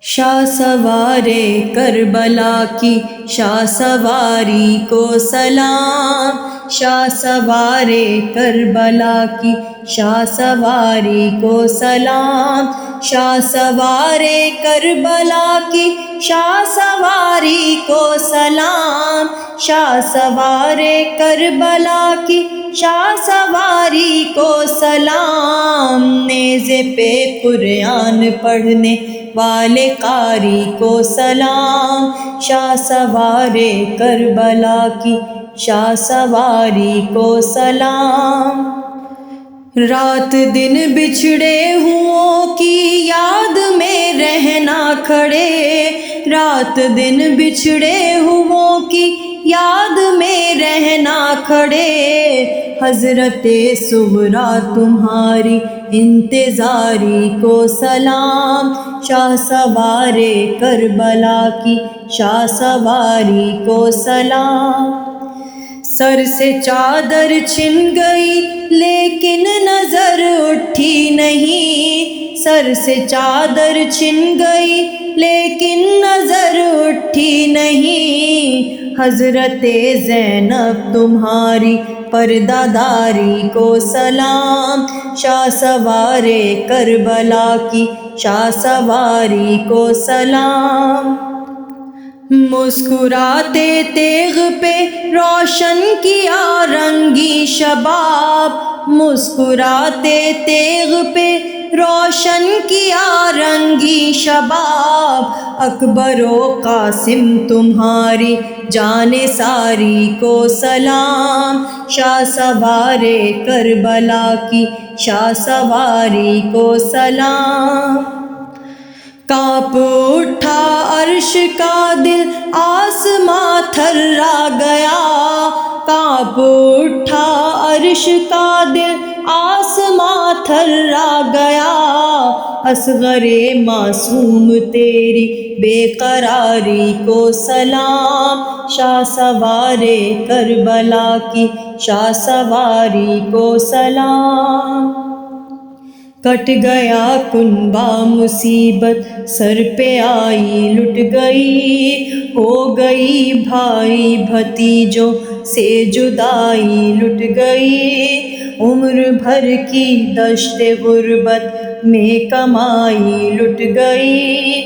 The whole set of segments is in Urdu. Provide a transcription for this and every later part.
شاہ سوارے کربلا کی شاہ سواری کو سلام، شاہ سوارے کربلا کی شاہ سواری کو سلام، شاہ سوارے کربلا کی شاہ سواری کو سلام، شاہ سوارے کربلا کی شاہ سواری کو سلام، نیزے پہ قرآن پڑھنے والے قاری کو سلام، شاہ سوارے کربلا کی شاہ سواری کو سلام۔ رات دن بچھڑے ہوں کی یاد میں رہنا کھڑے، رات دن بچھڑے ہوں کی یاد میں رہنا کھڑے، حضرت صغریٰ تمہاری انتظاری کو سلام، شاہ سوارے کربلا کی شاہ سواری کو سلام۔ سر سے چادر چھن گئی لیکن نظر اٹھی نہیں، سر سے چادر چھن گئی لیکن نظر اٹھی نہیں، حضرت زینب تمہاری پردہ داری کو سلام، شاہ سوارے کربلا کی شاہ سواری کو سلام۔ مسکراتے تیغ پہ روشن کیا رنگی شباب، مسکراتے تیغ پہ روشن کیا رنگی شباب، اکبر و قاسم تمہاری جان ساری کو سلام، شاہ سوارے کربلا کی شاہ سواری کو سلام۔ کانپ اٹھا عرش کا دل آسماں تھرا گیا، کانپ اٹھا عرش کا دل آسماں تھرا گیا، اصغر معصوم تیری بے قراری کو سلام، شاہ سوارے کربلا کی شاہ سواری کو سلام۔ کٹ گیا کنبہ مصیبت سر پہ آئی لٹ گئی، ہو گئی بھائی بھتیجوں سے جدائی لٹ گئی، عمر بھر کی دشت غربت میں کمائی لٹ گئی،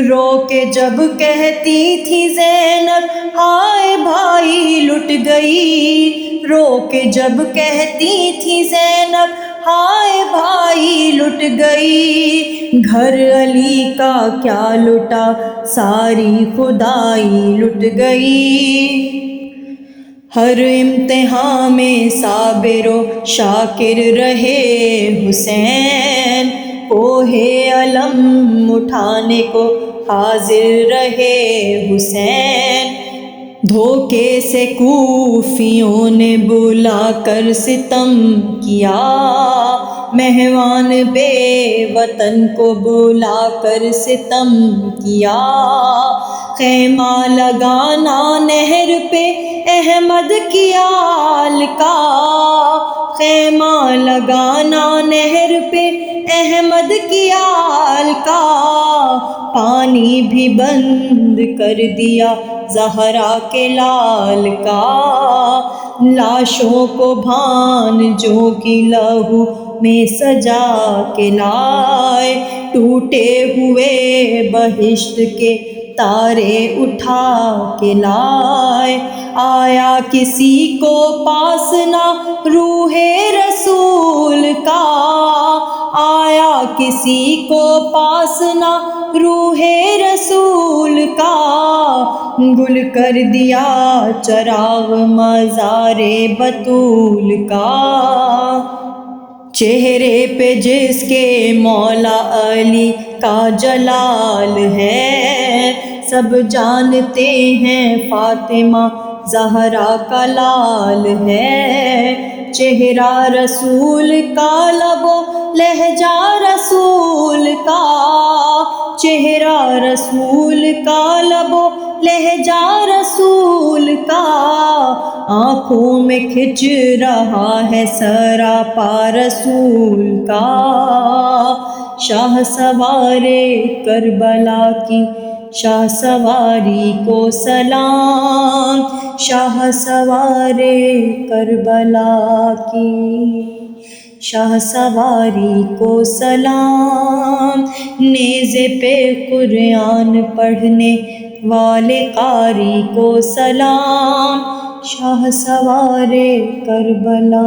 رو کے جب کہتی تھی زینب ہائے بھائی لٹ گئی، رو کے جب کہتی تھی زینب ہائے بھائی لٹ گئی، گھر علی کا کیا لٹا ساری خدائی لٹ گئی، ہر امتحان میں صابر و شاکر رہے حسین، کوہ علم اٹھانے کو حاضر رہے حسین، دھوکے سے کوفیوں نے بلا کر ستم کیا، مہمان بے وطن کو بلا کر ستم کیا، خیمہ لگانا نہر پہ احمد کی آل کا، خیمہ لگانا نہر پہ احمد کی آل کا، پانی بھی بند کر دیا زہرا کے لال کا، لاشوں کو بھانجوں کی لہو میں سجا کے لائے، ٹوٹے ہوئے بہشت کے تارے اٹھا کے لائے، آیا کسی کو پاس نہ روح رسول کا، آیا کسی کو پاس نہ روح رسول کا، گل کر دیا چراغ مزار بطول کا، چہرے پہ جس کے مولا علی کا جلال ہے، سب جانتے ہیں فاطمہ زہرا کا لال ہے، چہرہ رسول کا لب و لہجہ رسول کا، چہرہ رسول کا لب و لہجہ رسول کا، آنکھوں میں کھچ رہا ہے سراپا رسول کا، شاہ سوارے کربلا کی، شاہ سواری کو سلام، شاہ سوارے کربلا کی، شاہ سواری کو سلام، نیزے پہ قرآن پڑھنے والے قاری کو سلام، شاہ سوارے کربلا۔